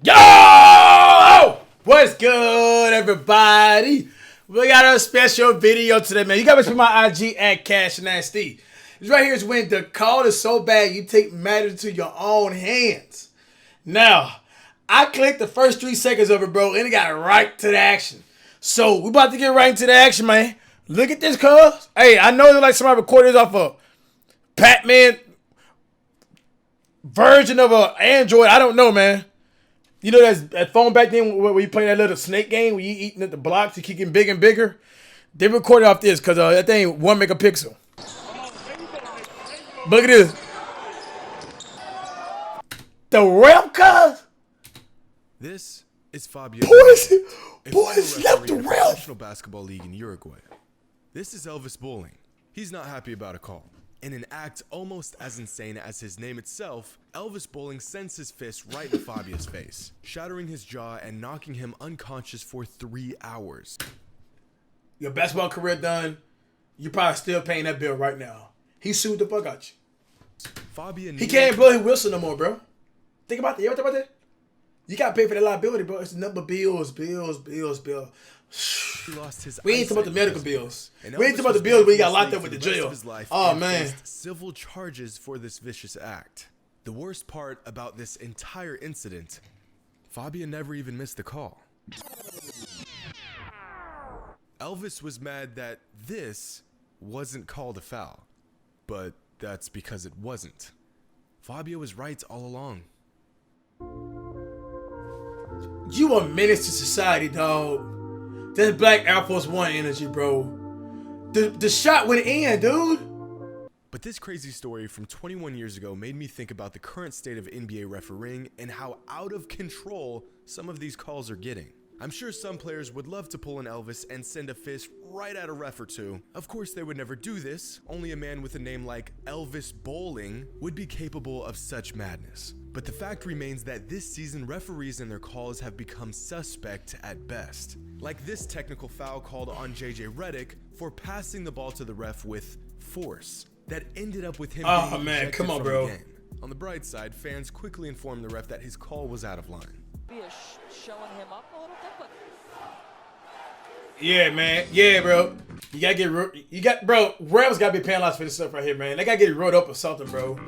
Yo! What's good, everybody? We got a special video today, man. You gotta see my IG at Cash Nasty. This right here is when the call is so bad you take matters into your own hands. Now, I clicked the first 3 seconds of it, bro, and it got right to the action. So we about to get right into the action, man. Look at this, cuz. Hey, I know that like somebody recorded this off a Pac-Man version of an Android. I don't know, man. You know that phone back then where you play that little snake game where you eating at the blocks, you keep getting bigger and bigger? They recorded off this because that thing 1 megapixel. But look at this. The ref, cuz. This is Fabio. Boys left the ref. Professional basketball league in Uruguay. This is Elvis Bowling. He's not happy about a call. In an act almost as insane as his name itself, Elvis Bowling sends his fist right in Fabio's face, shattering his jaw and knocking him unconscious for 3 hours. Your basketball career done, you're probably still paying that bill right now. He sued the fuck out you. He can't blow his whistle no more, bro. Think about that. You ever think about that? You gotta pay for the liability, bro. It's a number of bills. He lost his we ain't talking about the medical bills. We ain't talking about the bills where he got locked up with the jail. Oh, man. Civil charges for this vicious act. The worst part about this entire incident, Fabio never even missed the call. Elvis was mad that this wasn't called a foul, but that's because it wasn't. Fabio was right all along. You a menace to society, dog. That's Black Air Force One energy, bro. The shot went in, dude. But this crazy story from 21 years ago made me think about the current state of NBA refereeing and how out of control some of these calls are getting. I'm sure some players would love to pull an Elvis and send a fist right at a ref or two. Of course, they would never do this. Only a man with a name like Elvis Bowling would be capable of such madness. But the fact remains that this season, referees and their calls have become suspect at best. Like this technical foul called on JJ Redick for passing the ball to the ref with force that ended up with him being ejected from the game. On the bright side, fans quickly informed the ref that his call was out of line. Showing him up a little bit, but yeah, man. Yeah, bro. You gotta get bro. Rams gotta be penalized for this stuff right here, man. They gotta get wrote up or something, bro.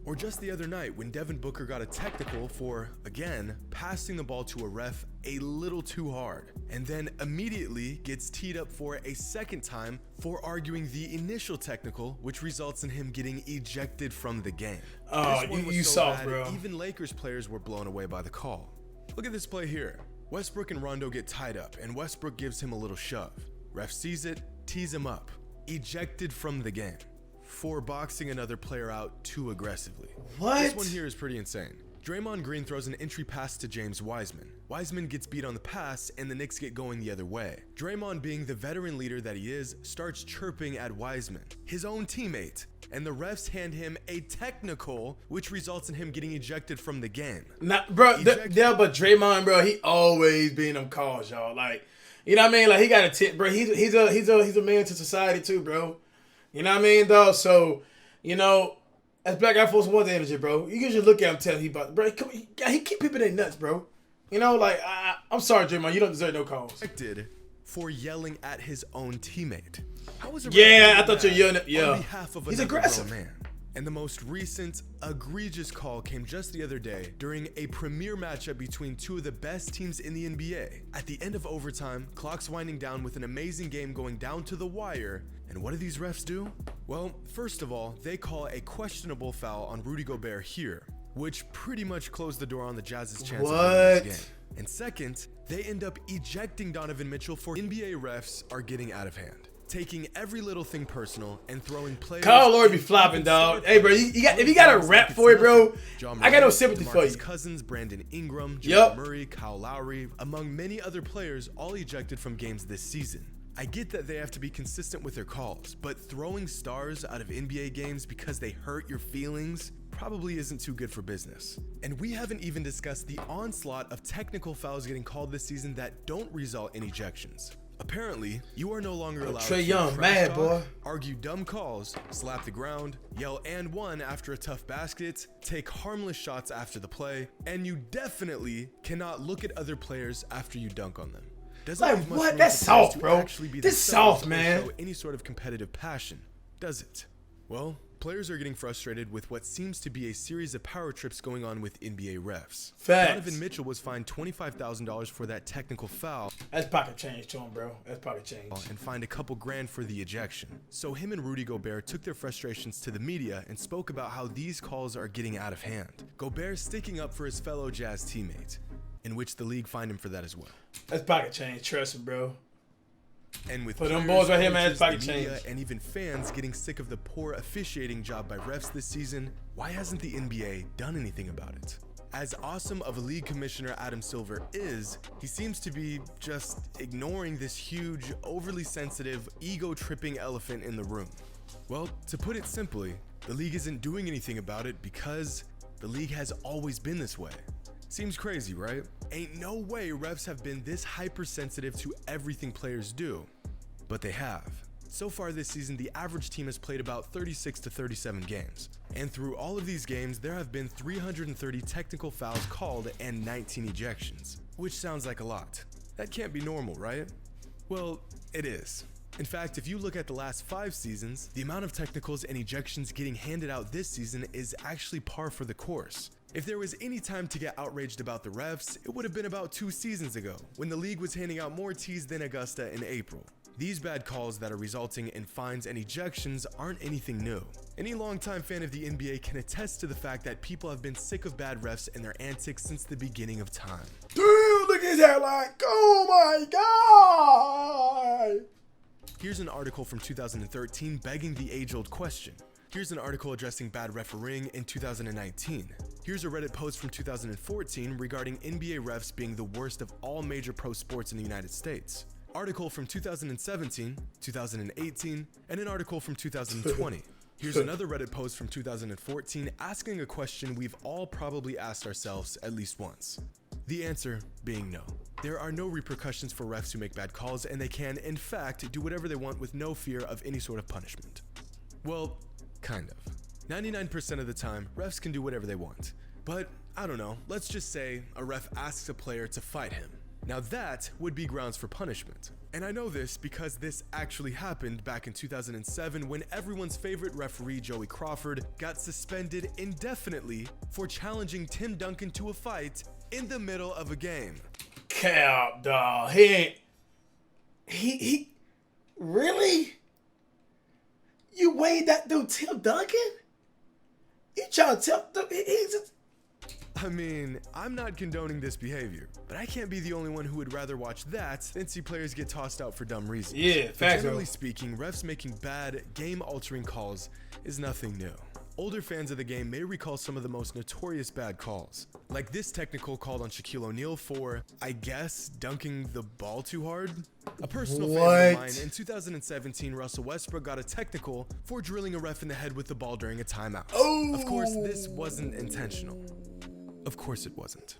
Or just the other night when Devin Booker got a technical for, again, passing the ball to a ref a little too hard, and then immediately gets teed up for a second time for arguing the initial technical, which results in him getting ejected from the game. Oh, you saw, bro. Even Lakers players were blown away by the call. Look at this play here. Westbrook and Rondo get tied up, and Westbrook gives him a little shove. Ref sees it, tees him up, ejected from the game for boxing another player out too aggressively. What? This one here is pretty insane. Draymond Green throws an entry pass to James Wiseman. Wiseman gets beat on the pass, and the Knicks get going the other way. Draymond, being the veteran leader that he is, starts chirping at Wiseman, his own teammate, and the refs hand him a technical, which results in him getting ejected from the game. Bro, but Draymond, bro, he always be in them calls, y'all. Like, you know what I mean? Like, he got a tip, bro. He's a man to society too, bro. You know what I mean, though? So, you know, as Black Air Force One's energy, bro, you can just look at him, tell him bro, he keep people in their nuts, bro. You know, like, I'm sorry, Draymond, you don't deserve no calls. Ejected for yelling at his own teammate. How was I thought you were yelling at, on behalf of he's another aggressive. grown man. And the most recent egregious call came just the other day during a premier matchup between two of the best teams in the NBA. At the end of overtime, clock's winding down with an amazing game going down to the wire. And what do these refs do? Well, first of all, they call a questionable foul on Rudy Gobert here, which pretty much closed the door on the Jazz's chance of winning this game. And second, they end up ejecting Donovan Mitchell for NBA refs are getting out of hand, taking every little thing personal and throwing players. Kyle Lowry be flopping, dog. Hey, bro, if you got a rap for it, bro, I got no sympathy for you. Cousins, Brandon Ingram, Jamal Murray, Kyle Lowry, among many other players, all ejected from games this season. I get that they have to be consistent with their calls, but throwing stars out of NBA games because they hurt your feelings probably isn't too good for business. And we haven't even discussed the onslaught of technical fouls getting called this season that don't result in ejections. Apparently, you are no longer allowed Trae to Young, trash mad talk, boy. argue dumb calls, slap the ground, yell and one after a tough basket, take harmless shots after the play, and you definitely cannot look at other players after you dunk on them. Doesn't Like, leave much what? room That's for players soft, to bro. actually be This themselves soft, or man. show any sort of competitive passion, does it? Well, players are getting frustrated with what seems to be a series of power trips going on with NBA refs. Facts. Donovan Mitchell was fined $25,000 for that technical foul That's pocket change to him, bro. That's pocket change. and fined a couple grand for the ejection. So him and Rudy Gobert took their frustrations to the media and spoke about how these calls are getting out of hand. Gobert sticking up for his fellow Jazz teammate, in which the league fined him for that as well. That's pocket change. Trust me, bro. And with For them players, boys right here, man, coaches, it's pocket the media, change. and even fans getting sick of the poor officiating job by refs this season, why hasn't the NBA done anything about it? As awesome of a league commissioner Adam Silver is, he seems to be just ignoring this huge, overly sensitive, ego-tripping elephant in the room. Well, to put it simply, the league isn't doing anything about it because the league has always been this way. Seems crazy, right? Ain't no way refs have been this hypersensitive to everything players do, but they have. So far this season, the average team has played about 36 to 37 games. And through all of these games, there have been 330 technical fouls called and 19 ejections, which sounds like a lot. That can't be normal, right? Well, it is. In fact, if you look at the last 5 seasons, the amount of technicals and ejections getting handed out this season is actually par for the course. If there was any time to get outraged about the refs, it would have been about 2 seasons ago, when the league was handing out more Ts than Augusta in April. These bad calls that are resulting in fines and ejections aren't anything new. Any longtime fan of the NBA can attest to the fact that people have been sick of bad refs and their antics since the beginning of time. Dude, look at his hairline. Oh my God. Here's an article from 2013 begging the age-old question. Here's an article addressing bad refereeing in 2019. Here's a Reddit post from 2014 regarding NBA refs being the worst of all major pro sports in the United States. Article from 2017, 2018, and an article from 2020. Here's another Reddit post from 2014 asking a question we've all probably asked ourselves at least once. The answer being no. There are no repercussions for refs who make bad calls, and they can, in fact, do whatever they want with no fear of any sort of punishment. Well, kind of. 99% of the time, refs can do whatever they want. But, I don't know, let's just say a ref asks a player to fight him. Now that would be grounds for punishment. And I know this because this actually happened back in 2007 when everyone's favorite referee Joey Crawford got suspended indefinitely for challenging Tim Duncan to a fight in the middle of a game. Cap, dog. He really? You weighed that dude Tim Duncan? You trying to tell he's just... I mean, I'm not condoning this behavior, but I can't be the only one who would rather watch that than see players get tossed out for dumb reasons. Yeah, But facts. generally speaking, refs making bad, game-altering calls is nothing new. Older fans of the game may recall some of the most notorious bad calls, like this technical called on Shaquille O'Neal for, I guess, dunking the ball too hard? A personal favorite of mine, in 2017, Russell Westbrook got a technical for drilling a ref in the head with the ball during a timeout. Oh. Of course, this wasn't intentional. Of course it wasn't.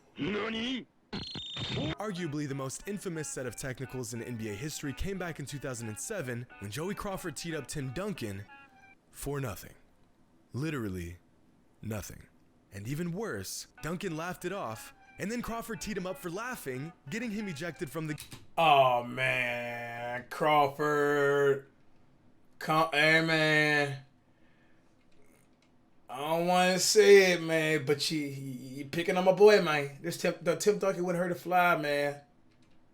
Arguably the most infamous set of technicals in NBA history came back in 2007 when Joey Crawford teed up Tim Duncan for nothing. Literally nothing. And even worse, Duncan laughed it off, and then Crawford teed him up for laughing, getting him ejected from the... Oh, man. Crawford. Hey, man. I don't want to say it, man, but you picking on my boy, man. The Tim Duncan wouldn't hurt a fly, man.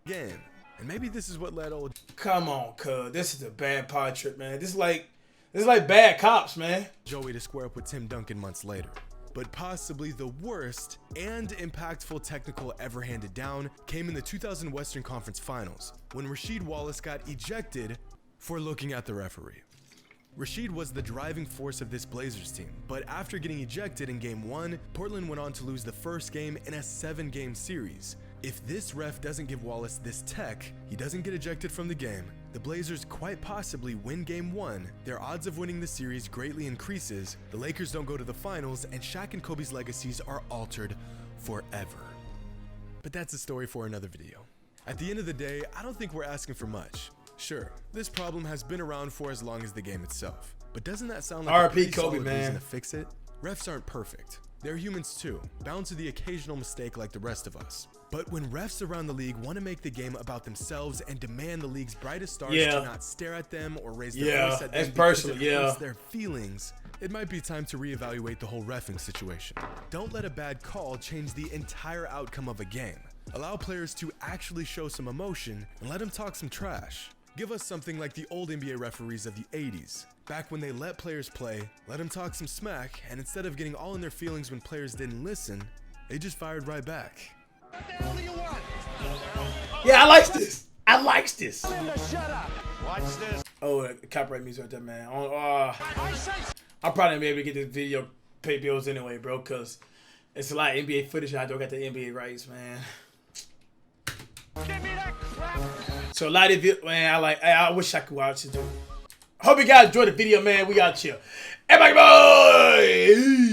game. And maybe this is what led old... Come on, cuz. This is a bad pod trip, man. This is like bad cops, man. Joey to square up with Tim Duncan months later. But possibly the worst and impactful technical ever handed down came in the 2000 Western Conference Finals, when Rasheed Wallace got ejected for looking at the referee. Rasheed was the driving force of this Blazers team, but after getting ejected in Game 1, Portland went on to lose the first game in a 7-game series. If this ref doesn't give Wallace this tech, he doesn't get ejected from the game, the Blazers quite possibly win Game 1, their odds of winning the series greatly increases, the Lakers don't go to the finals, and Shaq and Kobe's legacies are altered forever. But that's a story for another video. At the end of the day, I don't think we're asking for much. Sure, this problem has been around for as long as the game itself. But doesn't that sound like a pretty Kobe, solid man. reason to fix it? Refs aren't perfect. They're humans too, bound to the occasional mistake like the rest of us. But when refs around the league want to make the game about themselves and demand the league's brightest stars to not stare at them or raise their voice at them because it hurts their feelings, it might be time to reevaluate the whole reffing situation. Don't let a bad call change the entire outcome of a game. Allow players to actually show some emotion and let them talk some trash. Give us something like the old NBA referees of the 80s. Back when they let players play, let them talk some smack, and instead of getting all in their feelings when players didn't listen, they just fired right back. What the hell do you want? Yeah, I like this. I like this. Shut up. Watch this. Oh, the copyright music right there, man. I'm probably gonna be able to get this video pay bills anyway, bro, because it's a lot of NBA footage and I don't got the NBA rights, man. Give me that crap. So a lot of it, man, I wish I could watch it, dude. Hope you guys enjoyed the video, man. We got chill. Everybody, boy!